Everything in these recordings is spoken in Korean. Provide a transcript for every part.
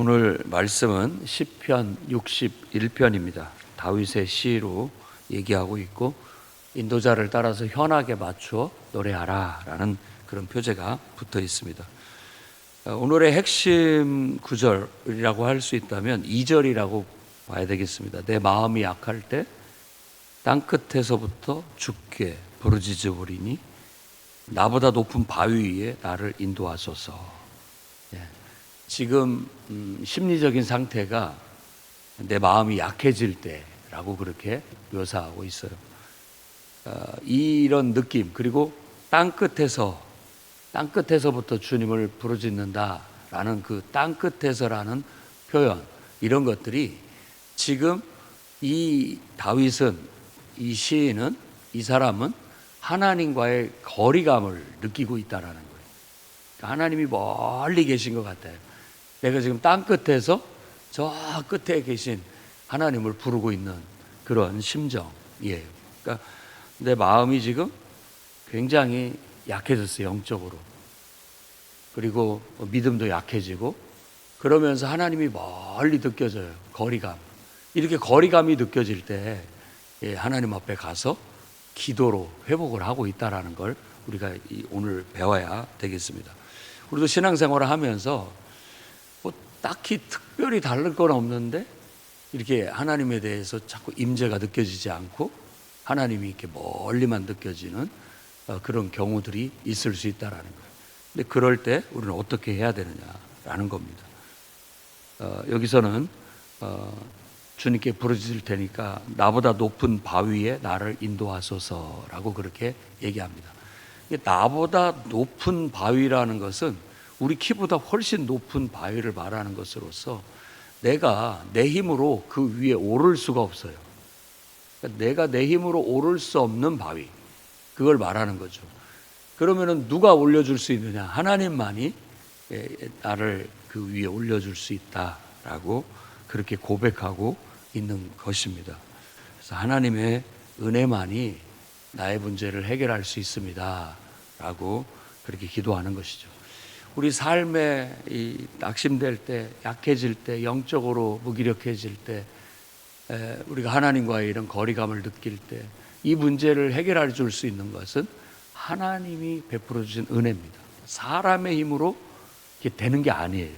오늘 말씀은 시편 61편입니다. 다윗의 시로 얘기하고 있고 인도자를 따라서 현악에 맞추어 노래하라 라는 그런 표제가 붙어 있습니다. 오늘의 핵심 구절이라고 할 수 있다면 2절이라고 봐야 되겠습니다. 내 마음이 약할 때 땅끝에서부터 주께 부르짖으리니 나보다 높은 바위 위에 나를 인도하소서. 지금 심리적인 상태가 내 마음이 약해질 때라고 그렇게 묘사하고 있어요. 이런 느낌, 그리고 땅끝에서부터 주님을 부르짖는다라는 그 땅끝에서라는 표현, 이런 것들이 지금 이 다윗은, 이 시인은, 이 사람은 하나님과의 거리감을 느끼고 있다라는 거예요. 하나님이 멀리 계신 것 같아요. 내가 지금 땅끝에서 저 끝에 계신 하나님을 부르고 있는 그런 심정이에요. 그러니까 내 마음이 지금 굉장히 약해졌어요, 영적으로. 그리고 믿음도 약해지고, 그러면서 하나님이 멀리 느껴져요, 거리감. 이렇게 거리감이 느껴질 때 하나님 앞에 가서 기도로 회복을 하고 있다는 걸 우리가 오늘 배워야 되겠습니다. 우리도 신앙생활을 하면서 뭐 딱히 특별히 다를 건 없는데 이렇게 하나님에 대해서 자꾸 임재가 느껴지지 않고 하나님이 이렇게 멀리만 느껴지는 그런 경우들이 있을 수 있다는 거예요. 근데 그럴 때 우리는 어떻게 해야 되느냐라는 겁니다. 여기서는 주님께 부르짖을 테니까 나보다 높은 바위에 나를 인도하소서라고 그렇게 얘기합니다. 나보다 높은 바위라는 것은 우리 키보다 훨씬 높은 바위를 말하는 것으로서 내가 내 힘으로 그 위에 오를 수가 없어요. 내가 내 힘으로 오를 수 없는 바위, 그걸 말하는 거죠. 그러면은 누가 올려줄 수 있느냐? 하나님만이 나를 그 위에 올려줄 수 있다라고 그렇게 고백하고 있는 것입니다. 그래서 하나님의 은혜만이 나의 문제를 해결할 수 있습니다 라고 그렇게 기도하는 것이죠. 우리 삶에 낙심될 때, 약해질 때, 영적으로 무기력해질 때, 우리가 하나님과의 이런 거리감을 느낄 때 이 문제를 해결해 줄 수 있는 것은 하나님이 베풀어 주신 은혜입니다. 사람의 힘으로 이게 되는 게 아니에요.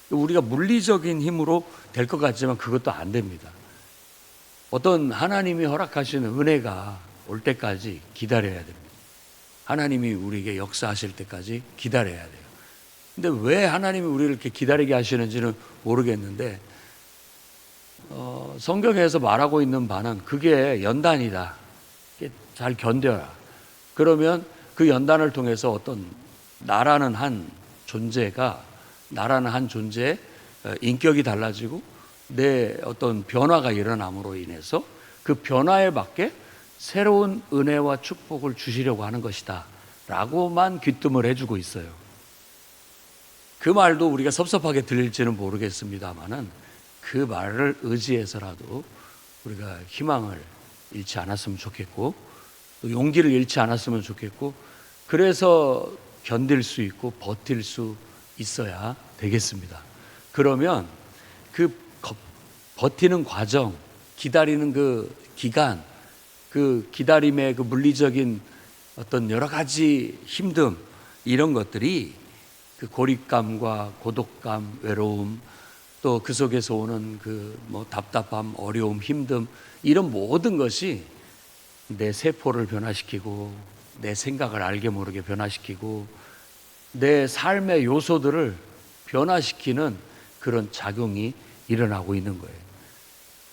우리가 물리적인 힘으로 될 것 같지만 그것도 안 됩니다. 어떤 하나님이 허락하시는 은혜가 올 때까지 기다려야 됩니다. 하나님이 우리에게 역사하실 때까지 기다려야 돼요. 근데 왜 하나님이 우리를 이렇게 기다리게 하시는지는 모르겠는데 성경에서 말하고 있는 바는 그게 연단이다. 잘 견뎌라. 그러면 그 연단을 통해서 어떤 나라는 한 존재의 인격이 달라지고 내 어떤 변화가 일어남으로 인해서 그 변화에 맞게 새로운 은혜와 축복을 주시려고 하는 것이다 라고만 귀뜸을 해주고 있어요. 그 말도 우리가 섭섭하게 들릴지는 모르겠습니다만은 그 말을 의지해서라도 우리가 희망을 잃지 않았으면 좋겠고 또 용기를 잃지 않았으면 좋겠고 그래서 견딜 수 있고 버틸 수 있어야 되겠습니다. 그러면 그 버티는 과정, 기다리는 그 기간, 그 기다림의 그 물리적인 어떤 여러 가지 힘듦, 이런 것들이 그 고립감과 고독감, 외로움, 또 그 속에서 오는 그 답답함, 어려움, 힘듦, 이런 모든 것이 내 세포를 변화시키고 내 생각을 알게 모르게 변화시키고 내 삶의 요소들을 변화시키는 그런 작용이 일어나고 있는 거예요.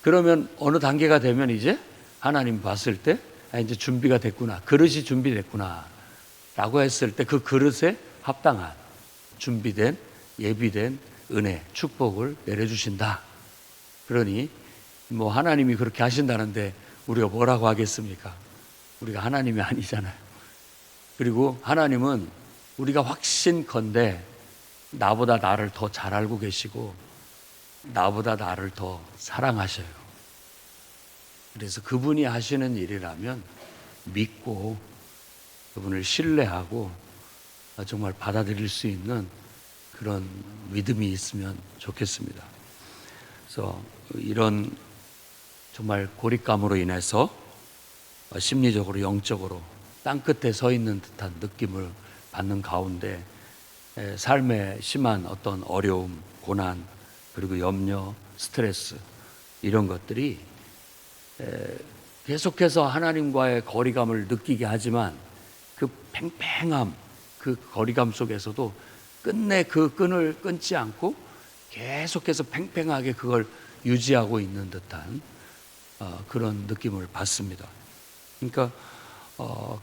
그러면 어느 단계가 되면 이제 하나님 봤을 때 이제 준비가 됐구나, 그릇이 준비됐구나 라고 했을 때 그 그릇에 합당한 준비된 예비된 은혜, 축복을 내려주신다. 그러니 하나님이 그렇게 하신다는데 우리가 뭐라고 하겠습니까? 우리가 하나님이 아니잖아요. 그리고 하나님은 우리가 확신컨대 나보다 나를 더 잘 알고 계시고 나보다 나를 더 사랑하셔요. 그래서 그분이 하시는 일이라면 믿고 그분을 신뢰하고 정말 받아들일 수 있는 그런 믿음이 있으면 좋겠습니다. 그래서 이런 정말 고립감으로 인해서 심리적으로 영적으로 땅끝에 서 있는 듯한 느낌을 받는 가운데 삶의 심한 어떤 어려움, 고난, 그리고 염려, 스트레스 이런 것들이 계속해서 하나님과의 거리감을 느끼게 하지만 그 팽팽함, 그 거리감 속에서도 끝내 그 끈을 끊지 않고 계속해서 팽팽하게 그걸 유지하고 있는 듯한 그런 느낌을 받습니다. 그러니까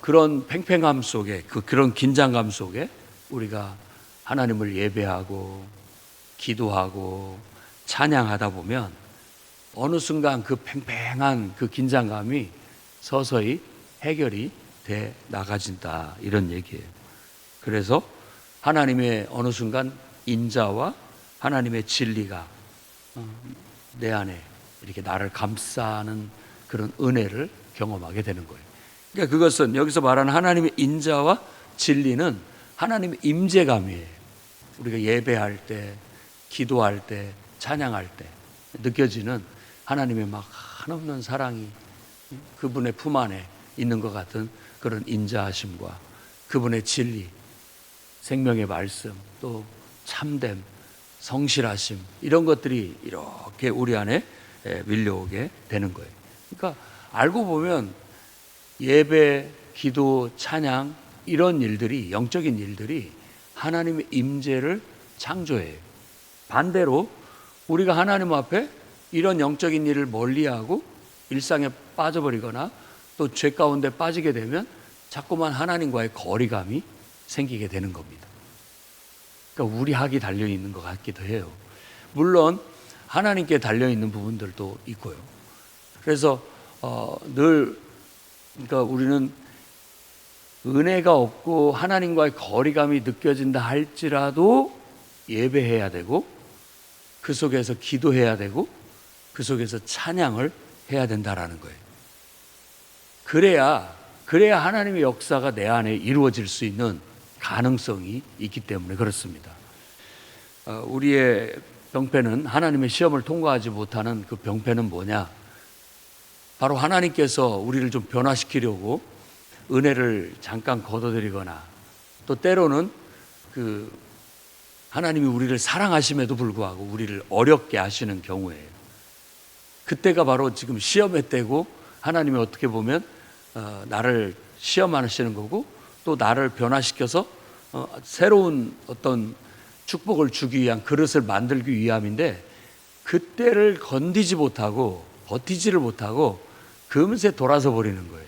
그런 팽팽함 속에 그런 긴장감 속에 우리가 하나님을 예배하고 기도하고 찬양하다 보면 어느 순간 그 팽팽한 그 긴장감이 서서히 해결이 돼 나가진다, 이런 얘기예요. 그래서 하나님의 어느 순간 인자와 하나님의 진리가 내 안에 이렇게 나를 감싸는 그런 은혜를 경험하게 되는 거예요. 그러니까 그것은 여기서 말하는 하나님의 인자와 진리는 하나님의 임재감이에요. 우리가 예배할 때, 기도할 때, 찬양할 때 느껴지는 하나님의 막 한없는 사랑이 그분의 품 안에 있는 것 같은 그런 인자하심과 그분의 진리, 생명의 말씀, 또 참됨, 성실하심, 이런 것들이 이렇게 우리 안에 밀려오게 되는 거예요. 그러니까 알고 보면 예배, 기도, 찬양 이런 일들이, 영적인 일들이 하나님의 임재를 창조해요. 반대로 우리가 하나님 앞에 이런 영적인 일을 멀리하고 일상에 빠져버리거나 또 죄 가운데 빠지게 되면 자꾸만 하나님과의 거리감이 생기게 되는 겁니다. 그러니까 우리 학이 달려있는 것 같기도 해요. 물론 하나님께 달려있는 부분들도 있고요. 그래서 그러니까 우리는 은혜가 없고 하나님과의 거리감이 느껴진다 할지라도 예배해야 되고 그 속에서 기도해야 되고 그 속에서 찬양을 해야 된다라는 거예요. 그래야 하나님의 역사가 내 안에 이루어질 수 있는 가능성이 있기 때문에 그렇습니다. 우리의 병폐는, 하나님의 시험을 통과하지 못하는 그 병폐는 뭐냐? 바로 하나님께서 우리를 좀 변화시키려고 은혜를 잠깐 거둬들이거나 또 때로는 하나님이 우리를 사랑하심에도 불구하고 우리를 어렵게 하시는 경우예요. 그때가 바로 지금 시험의 때고 하나님이 어떻게 보면 나를 시험하시는 거고 또 나를 변화시켜서 새로운 어떤 축복을 주기 위한 그릇을 만들기 위함인데, 그때를 건디지 못하고 버티지를 못하고 금세 돌아서 버리는 거예요.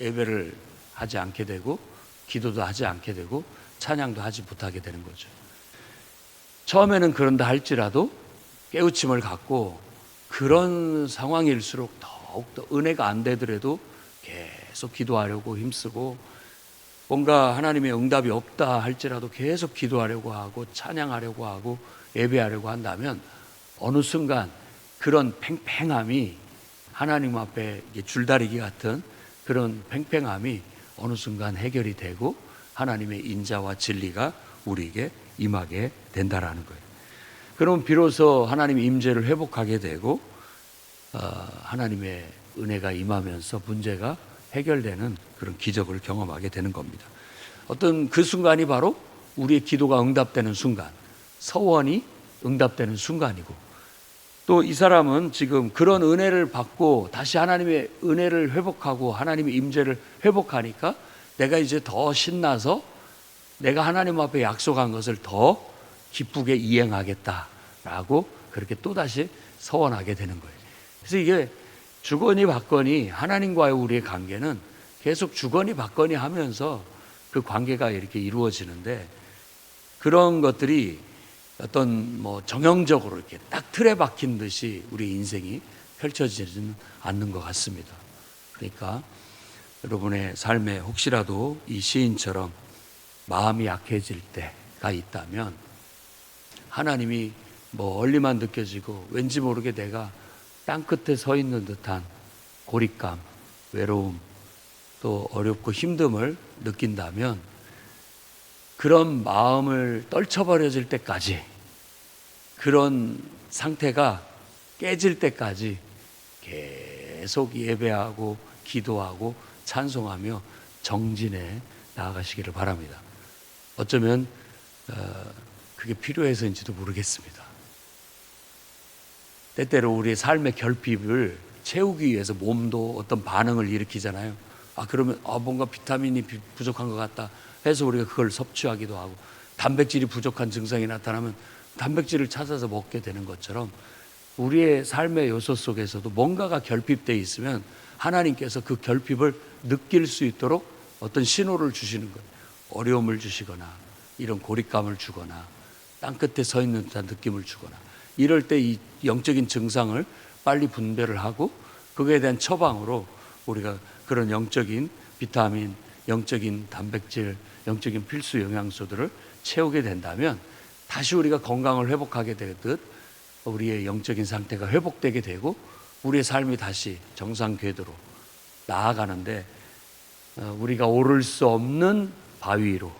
예배를 하지 않게 되고 기도도 하지 않게 되고 찬양도 하지 못하게 되는 거죠. 처음에는 그런다 할지라도 깨우침을 갖고 그런 상황일수록 더욱더 은혜가 안 되더라도 계속 기도하려고 힘쓰고, 뭔가 하나님의 응답이 없다 할지라도 계속 기도하려고 하고 찬양하려고 하고 예배하려고 한다면 어느 순간 그런 팽팽함이, 하나님 앞에 줄다리기 같은 그런 팽팽함이 어느 순간 해결이 되고 하나님의 인자와 진리가 우리에게 임하게 된다라는 거예요. 그럼 비로소 하나님의 임재를 회복하게 되고 하나님의 은혜가 임하면서 문제가 해결되는 그런 기적을 경험하게 되는 겁니다. 어떤 그 순간이 바로 우리의 기도가 응답되는 순간, 서원이 응답되는 순간이고, 또 이 사람은 지금 그런 은혜를 받고 다시 하나님의 은혜를 회복하고 하나님의 임재를 회복하니까 내가 이제 더 신나서 내가 하나님 앞에 약속한 것을 더 기쁘게 이행하겠다라고 그렇게 또다시 서원하게 되는 거예요. 그래서 이게 주거니 받거니 하나님과의 우리의 관계는 계속 주거니 받거니 하면서 그 관계가 이렇게 이루어지는데, 그런 것들이 어떤 정형적으로 이렇게 딱 틀에 박힌 듯이 우리 인생이 펼쳐지지는 않는 것 같습니다. 그러니까 여러분의 삶에 혹시라도 이 시인처럼 마음이 약해질 때가 있다면, 하나님이 멀리만 느껴지고 왠지 모르게 내가 땅끝에 서 있는 듯한 고립감, 외로움, 또 어렵고 힘듦을 느낀다면 그런 마음을 떨쳐버려질 때까지, 그런 상태가 깨질 때까지 계속 예배하고 기도하고 찬송하며 정진해 나아가시기를 바랍니다. 어쩌면 그게 필요해서인지도 모르겠습니다. 때때로 우리의 삶의 결핍을 채우기 위해서 몸도 어떤 반응을 일으키잖아요. 그러면 뭔가 비타민이 부족한 것 같다 해서 우리가 그걸 섭취하기도 하고, 단백질이 부족한 증상이 나타나면 단백질을 찾아서 먹게 되는 것처럼, 우리의 삶의 요소 속에서도 뭔가가 결핍되어 있으면 하나님께서 그 결핍을 느낄 수 있도록 어떤 신호를 주시는 거예요. 어려움을 주시거나, 이런 고립감을 주거나, 땅끝에 서 있는 듯한 느낌을 주거나, 이럴 때 이 영적인 증상을 빨리 분별을 하고 그거에 대한 처방으로 우리가 그런 영적인 비타민, 영적인 단백질, 영적인 필수 영양소들을 채우게 된다면 다시 우리가 건강을 회복하게 되듯 우리의 영적인 상태가 회복되게 되고 우리의 삶이 다시 정상 궤도로 나아가는데, 우리가 오를 수 없는 바위로,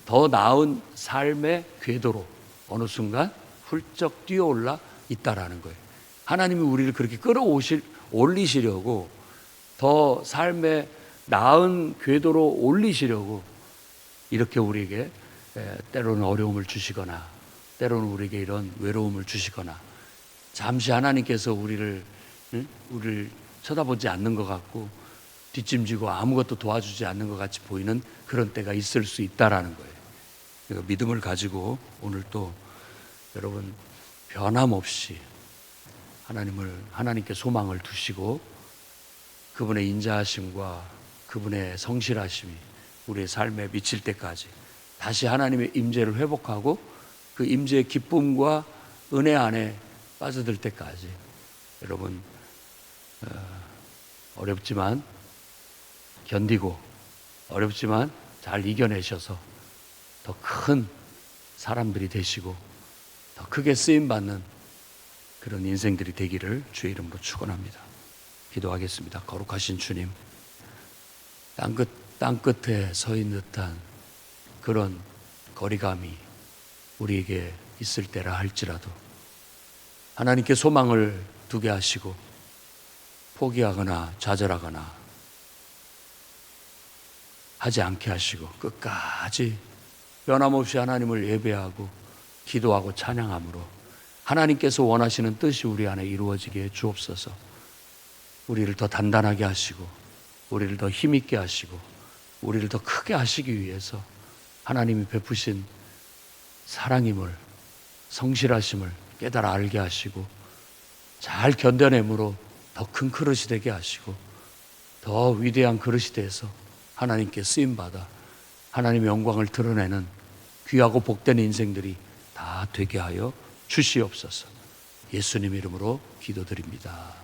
더 나은 삶의 궤도로 어느 순간 훌쩍 뛰어올라 있다라는 거예요. 하나님이 우리를 그렇게 올리시려고, 더 삶의 나은 궤도로 올리시려고 이렇게 우리에게 때로는 어려움을 주시거나, 때로는 우리에게 이런 외로움을 주시거나, 잠시 하나님께서 우리를 쳐다보지 않는 것 같고 뒷짐지고 아무것도 도와주지 않는 것 같이 보이는 그런 때가 있을 수 있다라는 거예요. 그러니까 믿음을 가지고 오늘 또 여러분 변함없이 하나님께 소망을 두시고 그분의 인자하심과 그분의 성실하심이 우리의 삶에 미칠 때까지 다시 하나님의 임재를 회복하고 그 임재의 기쁨과 은혜 안에 빠져들 때까지 여러분 어렵지만 견디고, 어렵지만 잘 이겨내셔서 더 큰 사람들이 되시고 더 크게 쓰임받는 그런 인생들이 되기를 주의 이름으로 축원합니다. 기도하겠습니다. 거룩하신 주님, 땅끝에 서 있는 듯한 그런 거리감이 우리에게 있을 때라 할지라도 하나님께 소망을 두게 하시고 포기하거나 좌절하거나 하지 않게 하시고 끝까지 변함없이 하나님을 예배하고 기도하고 찬양함으로 하나님께서 원하시는 뜻이 우리 안에 이루어지게 해 주옵소서. 우리를 더 단단하게 하시고 우리를 더 힘있게 하시고 우리를 더 크게 하시기 위해서 하나님이 베푸신 사랑임을, 성실하심을 깨달아 알게 하시고 잘 견뎌내므로 더 큰 그릇이 되게 하시고 더 위대한 그릇이 돼서 하나님께 쓰임받아 하나님의 영광을 드러내는 귀하고 복된 인생들이 다 되게 하여 주시옵소서. 예수님 이름으로 기도드립니다.